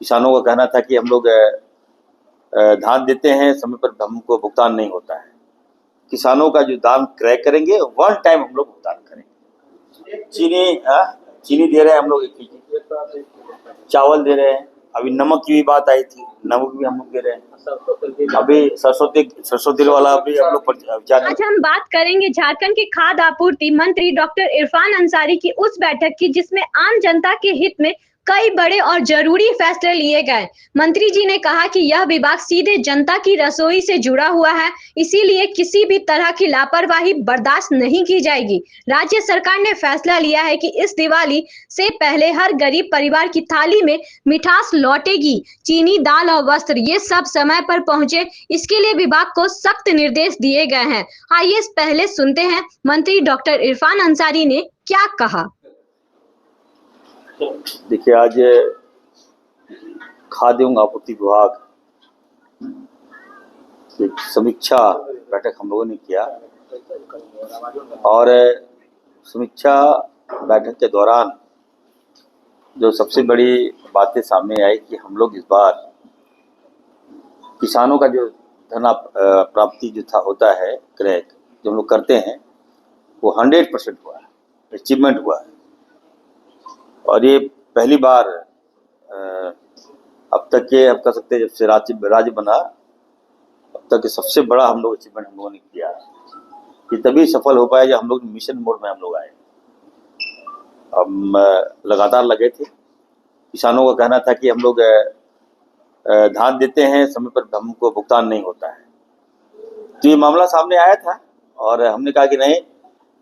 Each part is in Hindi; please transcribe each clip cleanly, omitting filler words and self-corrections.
किसानों का कहना था कि हम लोग धान देते हैं, समय पर हमको भुगतान नहीं होता है। किसानों का जो धान क्रय करेंगे वन टाइम हम लोग भुगतान करेंगे। चीनी दे रहे हैं हम लोग 1 केजी, चावल दे रहे हैं, अभी नमक की भी बात आई थी, नमक भी हम लोग दे रहे हैं। अभी सरसों तेल वाला भी हम लोग आज हम बात करेंगे झारखंड के खाद्य आपूर्ति मंत्री डॉक्टर इरफान अंसारी की उस बैठक की जिसमें आम जनता के हित में कई बड़े और जरूरी फैसले लिए गए। मंत्री जी ने कहा कि यह विभाग सीधे जनता की रसोई से जुड़ा हुआ है, इसीलिए किसी भी तरह की लापरवाही बर्दाश्त नहीं की जाएगी। राज्य सरकार ने फैसला लिया है कि इस दिवाली से पहले हर गरीब परिवार की थाली में मिठास लौटेगी। चीनी, दाल और वस्त्र ये सब समय पर पहुंचे, इसके लिए विभाग को सख्त निर्देश दिए गए हैं। आइए पहले सुनते हैं मंत्री डॉक्टर इरफान अंसारी ने क्या कहा। देखिए, आज खाद्य एवं आपूर्ति विभाग की समीक्षा बैठक हम लोगों ने किया और समीक्षा बैठक के दौरान जो सबसे बड़ी बातें सामने आई कि हम लोग इस बार किसानों का जो धन प्राप्ति जो होता है क्रय जो हम लोग करते हैं वो 100% हुआ है, अचीवमेंट हुआ है। और ये पहली बार अब तक के हम कह सकते हैं जब से राज्य बना अब तक के सबसे बड़ा हम लोग अचीवमेंट हम लोगों ने किया। ये तभी सफल हो पाया जब हम लोग मिशन मोड में हम लोग आए। हम लगातार लगे थे। किसानों का कहना था कि हम लोग धान देते हैं, समय पर हमको भुगतान नहीं होता है। तो ये मामला सामने आया था और हमने कहा कि नहीं,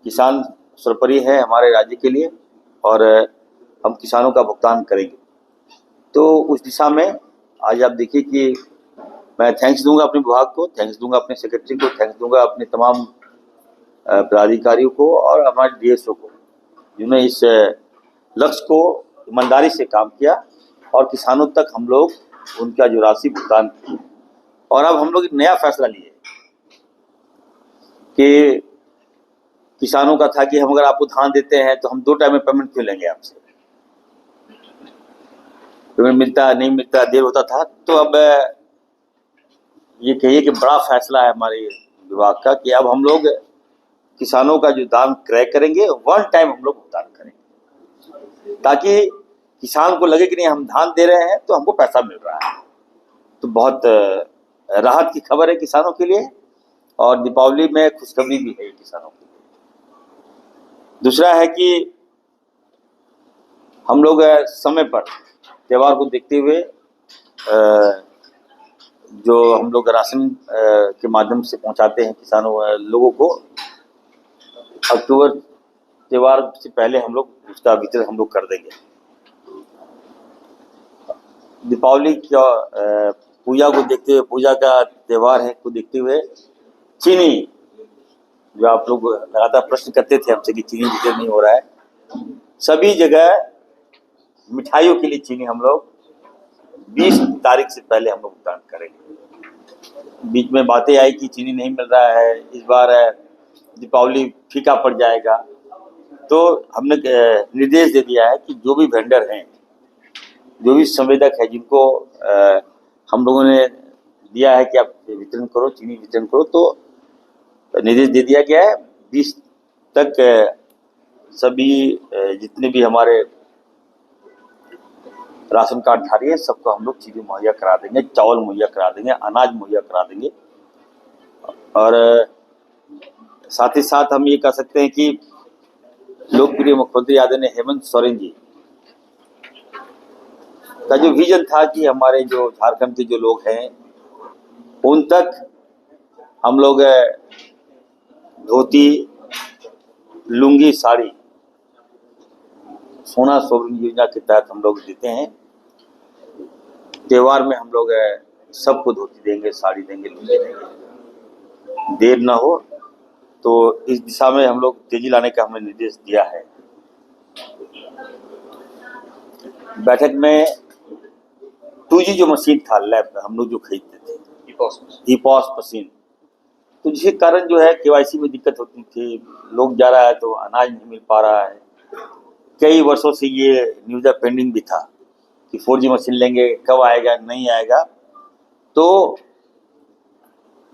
किसान सर्वोपरि है हमारे राज्य के लिए और हम किसानों का भुगतान करेंगे। तो उस दिशा में आज आप देखिए कि मैं थैंक्स दूंगा अपने विभाग को, थैंक्स दूंगा अपने सेक्रेटरी को, थैंक्स दूंगा अपने तमाम पदाधिकारियों को और हमारे डीएसओ को, जिन्होंने इस लक्ष्य को ईमानदारी से काम किया और किसानों तक हम लोग उनका जो राशि भुगतान की। और अब हम लोग एक नया फैसला लिए कि किसानों का था कि हम अगर आपको धान देते हैं तो हम 2 टाइम में पेमेंट क्यों लेंगे आपसे, पेमेंट मिलता नहीं मिलता देर होता था। तो अब ये कहिए कि बड़ा फैसला है हमारे विभाग का कि अब हम लोग किसानों का जो धान क्रय करेंगे वन टाइम हम लोग भुगतान करेंगे, ताकि किसान को लगे कि नहीं हम धान दे रहे हैं तो हमको पैसा मिल रहा है। तो बहुत राहत की खबर है किसानों के लिए और दीपावली में खुशखबरी भी है किसानों के लिए। दूसरा है कि हम लोग समय पर त्योहार को देखते हुए जो हम लोग राशन के माध्यम से पहुंचाते हैं किसानों लोगों को, अक्टूबर त्योहार से पहले हम लोग उसका वितरण हम लोग कर देंगे। दीपावली का पूजा को देखते हुए, पूजा का त्योहार है को देखते हुए चीनी, जो आप लोग लगातार प्रश्न करते थे हमसे कि चीनी वितरण नहीं हो रहा है, सभी जगह मिठाइयों के लिए चीनी हम लोग 20 तारीख से पहले हम लोग भुगतान करेंगे। बीच में बातें आई कि चीनी नहीं मिल रहा है, इस बार दीपावली फीका पड़ जाएगा। तो हमने निर्देश दे दिया है कि जो भी वेंडर हैं, जो भी संवेदक है, जिनको हम लोगों ने दिया है कि आप वितरण करो, चीनी वितरण करो, तो निर्देश दे दिया गया है 20 तक सभी जितने भी हमारे राशन कार्ड धारी है सबको हम लोग चीनी मुहैया करा देंगे, चावल मुहैया करा देंगे, अनाज मुहैया करा देंगे। और साथ ही साथ हम ये कह सकते हैं कि लोकप्रिय मुख्यमंत्री आदरणीय हेमंत सोरेन जी का जो विजन था कि हमारे जो झारखंड के जो लोग हैं उन तक हम लोग धोती, लुंगी, साड़ी सोना सोवरिन योजना के तहत हम लोग देते हैं। त्योहार में हम लोग सबको धोती देंगे, साड़ी देंगे, लुंगी देंगे, देर ना हो। तो इस दिशा में हम लोग तेजी लाने का हमने निर्देश दिया है। बैठक में 2G जो मशीन था लैब हम लोग जो खरीदते थे, ईपॉस मशीन, तो जिसके कारण जो है केवाईसी में दिक्कत होती थी, लोग जा रहा है तो अनाज नहीं मिल पा रहा है। कई वर्षों से ये निविदा पेंडिंग भी था। कि 4G मशीन लेंगे, कब आएगा नहीं आएगा। तो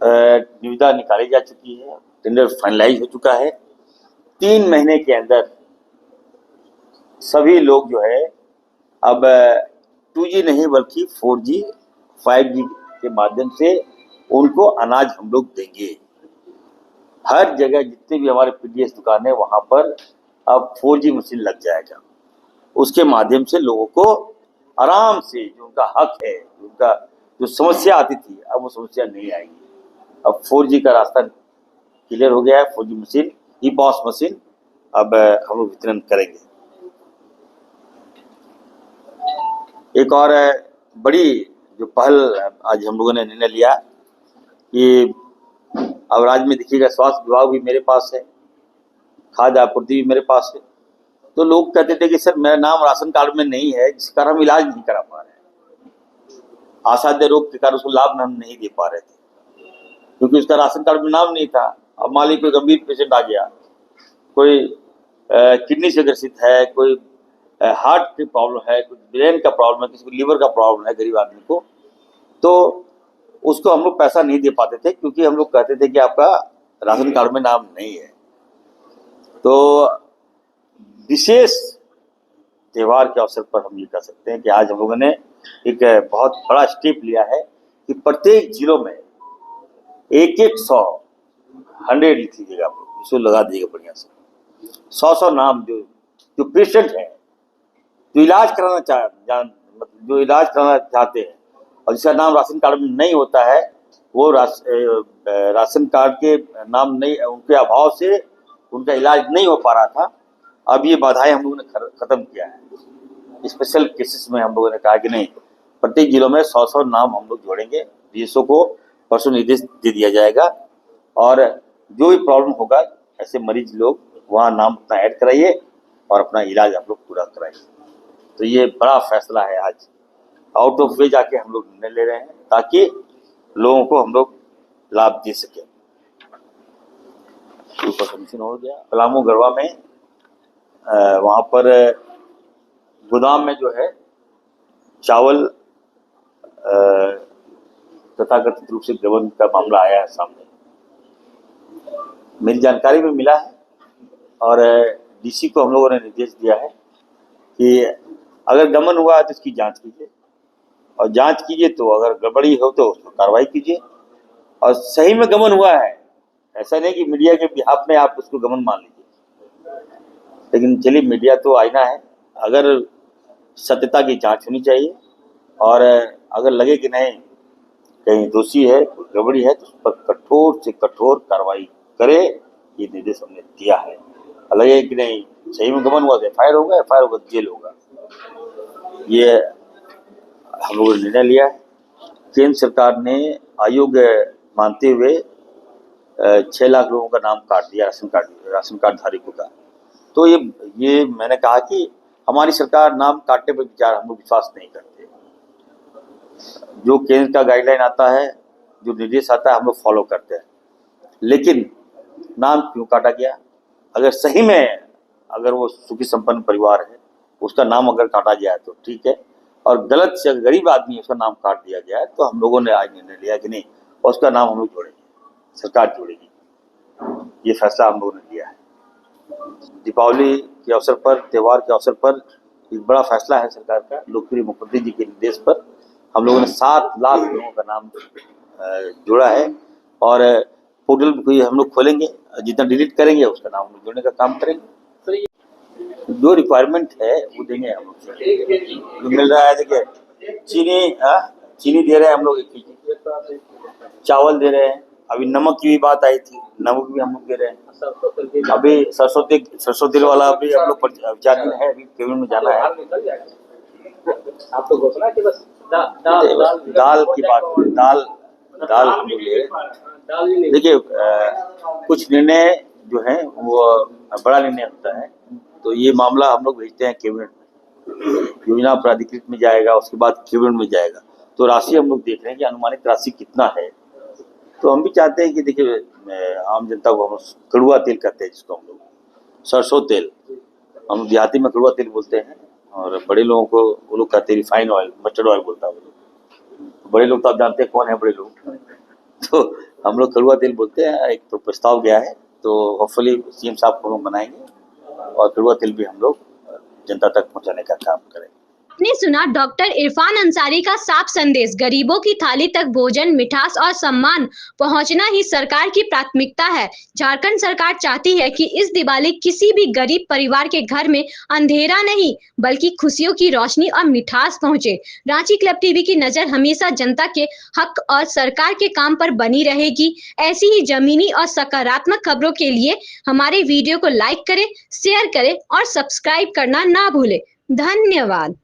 निविदा निकाली जा चुकी है, टेंडर फाइनलाइज हो चुका है। 3 महीने के अंदर सभी लोग जो है अब 2G नहीं बल्कि 4G 5G के माध्यम से उनको अनाज हम लोग देंगे। हर जगह जितने भी हमारे पीडीएस दुकान है वहां पर अब 4G मशीन लग जाएगा। उसके माध्यम से लोगों को आराम से जो उनका हक है, उनका जो समस्या आती थी, अब वो समस्या नहीं आएगी। अब 4G का रास्ता क्लियर हो गया है। 4G मशीन, ई-पॉस मशीन अब हम लोग वितरण करेंगे। एक और बड़ी जो पहल आज हम लोगों ने निर्णय लिया कि अब राज्य में देखिएगा स्वास्थ्य विभाग भी मेरे पास है, खाद्य आपूर्ति भी मेरे पास है। तो लोग कहते थे कि सर मेरा नाम राशन कार्ड में नहीं है, जिस कारण हम इलाज नहीं करा पा रहे हैं, असाध्य रोग के कारण उसको लाभ हम नहीं दे पा रहे थे क्योंकि उसका राशन कार्ड में नाम नहीं था। अब मान लीजिए कोई गंभीर पेशेंट आ गया, कोई किडनी से ग्रसित है, कोई हार्ट की प्रॉब्लम है, कुछ ब्रेन का प्रॉब्लम है, किसी को लीवर का प्रॉब्लम है गरीब आदमी को, तो उसको हम लोग पैसा नहीं दे पाते थे क्योंकि हम लोग कहते थे कि आपका राशन कार्ड में नाम नहीं है। तो विशेष त्योहार के अवसर पर हम ये कह सकते हैं कि आज हम लोगों ने एक बहुत बड़ा स्टेप लिया है कि प्रत्येक जिलों में 100 लिख लीजिएगा, आप लोग इसको लगा दीजिएगा बढ़िया से, 100 नाम जो पेशेंट है, जो इलाज कराना जो इलाज कराना चाहते हैं और जिसका नाम राशन कार्ड में नहीं होता है, वो राशन कार्ड के नाम नहीं, उनके अभाव से उनका इलाज नहीं हो पा रहा था। अब ये बाधाएं हम लोगों ने खत्म किया है। स्पेशल केसेस में हम लोगों ने कहा कि नहीं, प्रत्येक जिलों में 100 नाम हम लोग जोड़ेंगे। डीएसओ को परसों निर्देश दे दिया जाएगा और जो भी प्रॉब्लम होगा ऐसे मरीज लोग वहाँ नाम अपना ऐड कराइए और अपना इलाज आप लोग पूरा कराइए। तो ये बड़ा फैसला है, आज आउट ऑफ वे जाके हम लोग निर्णय ले रहे हैं ताकि लोगों को हम लोग लाभ दे सके। हो गया पलामू गढ़वा में, वहाँ पर गोदाम में जो है चावल तथाकथित रूप से गबन का मामला आया है सामने। मेरी जानकारी में मिला है और डीसी को हम लोगों ने निर्देश दिया है कि अगर गबन हुआ है तो इसकी जांच कीजिए और जांच कीजिए, तो अगर गड़बड़ी हो तो उस पर कार्रवाई कीजिए। और सही में गबन हुआ है, ऐसा नहीं कि मीडिया के बिहाफ में आप उसको गबन मान लीजिए, लेकिन चलिए मीडिया तो आईना है, अगर सत्यता की जांच होनी चाहिए और अगर लगे कि नहीं कहीं दोषी है, गड़बड़ी है, तो उस पर कठोर से कठोर कार्रवाई करे, ये निर्देश हमने दिया है। लगे कि नहीं सही में गबन हुआ तो FIR होगा, तो जेल होगा। ये हम लोगों ने निर्णय लिया है। केंद्र सरकार ने आयोग मानते हुए 6 लाख लोगों का नाम काट दिया, राशन कार्ड धारकों का। तो ये मैंने कहा कि हमारी सरकार नाम काटने पर विचार हम लोग विश्वास नहीं करते। जो केंद्र का गाइडलाइन आता है, जो निर्देश आता है, हम लोग फॉलो करते हैं। लेकिन नाम क्यों काटा गया? अगर सही में अगर वो सुखी संपन्न परिवार है, उसका नाम अगर काटा गया तो ठीक है, और गलत से गरीब आदमी उसका नाम काट दिया गया है, तो हम लोगों ने आज निर्णय लिया कि नहीं, उसका नाम हम लोग जोड़ेंगे, सरकार जोड़ेगी। ये फैसला हम लोगों ने लिया है। दीपावली के अवसर पर, त्योहार के अवसर पर एक बड़ा फैसला है सरकार का। लोकप्रिय मुख्यमंत्री जी के निर्देश पर हम लोगों ने 7 लाख लोगों का नाम जोड़ा है और पोर्टल भी हम लोग खोलेंगे, जितना डिलीट करेंगे उसका नाम हम लोग जोड़ने का काम करेंगे। जो रिक्वायरमेंट है वो देंगे हम लोग। जो मिल रहा है, देखिए चीनी दे रहे हैं हम लोग 1 केजी, चावल दे रहे हैं, अभी नमक की भी बात आई थी, नमक भी हम लोग दे रहे हैं। अभी सरसों तेल वाला अभी हम लोग 4 दिन है, अभी केबिनेट में जाना है। आप तो घोषणा की बस दाल की बात, दाल हम लोग ले रहे हैं। देखिए कुछ निर्णय जो है वो बड़ा निर्णय होता है, तो ये मामला हम लोग भेजते हैं कैबिनेट में, योजना प्राधिकृत में जाएगा, उसके बाद कैबिनेट में जाएगा। तो राशि हम लोग देख रहे हैं कि अनुमानित राशि कितना है। तो हम भी चाहते हैं कि देखिए आम जनता को हम कड़ुआ तेल कहते हैं जिसको हम लोग, सरसों तेल, हम देहाती में कड़ुआ तेल बोलते हैं, और बड़े लोगों को वो लोग कहते हैं रिफाइन ऑयल, मस्टर्ड ऑयल बोलता है वो लोग। बड़े लोग तो आप जानते हैं कौन है बड़े लोग। तो हम लोग कड़वा तेल बोलते हैं। एक तो प्रस्ताव गया है, तो होपफुली सीएम साहब को हम बनाएंगे और कड़वा तेल भी हम लोग जनता तक पहुंचाने का काम करें। आपने सुना डॉक्टर इरफान अंसारी का साफ संदेश, गरीबों की थाली तक भोजन, मिठास और सम्मान पहुंचना ही सरकार की प्राथमिकता है। झारखंड सरकार चाहती है कि इस दिवाली किसी भी गरीब परिवार के घर में अंधेरा नहीं बल्कि खुशियों की रोशनी और मिठास पहुंचे। रांची क्लब टीवी की नजर हमेशा जनता के हक और सरकार के काम पर बनी रहेगी। ऐसी ही जमीनी और सकारात्मक खबरों के लिए हमारे वीडियो को लाइक करें, शेयर करें और सब्सक्राइब करना ना भूलें। धन्यवाद।